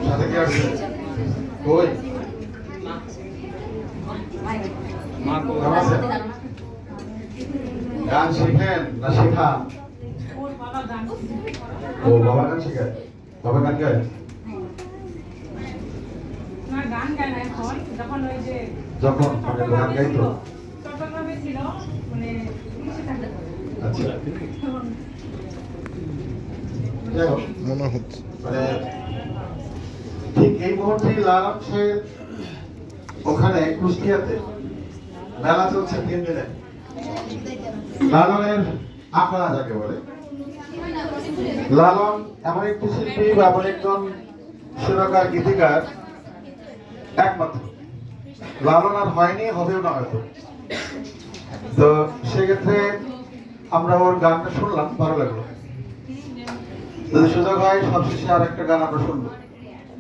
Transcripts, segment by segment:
সাথে কি আছে কই মা কো আছে গান শিখেন না শেখান ও বাবা গান শেখায় বাবা গান গায় না গান গায় না এখন যখন ওই যে যখন মানে গান গাইতো চট্টগ্রামে ছিল মানে পুলিশে থাকতে আচ্ছা মনে হচ্ছে মানে ঠিক এই মুহূর্তে লালন সাহেব ওখানে কুষ্টিয়াতে মেলা চলছে 3 দিনে লালনের আখড়া যাকে বলে লালন এমন একটি শিল্পী বা এমন একজন সুরকার গীতিকার একমাত্র লালন আর হয়নি হবেও না হয়তো তো সেক্ষেত্রে আমরা ওর গানটা শুনলাম ভালো লাগলো যদি সুযোগ হয় সবশেষে আর একটা গান আমরা শুনবো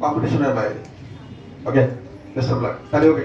কম্পিটিশনের বাইরে ওকে বেস্ট অফ লাক তাহলে ওকে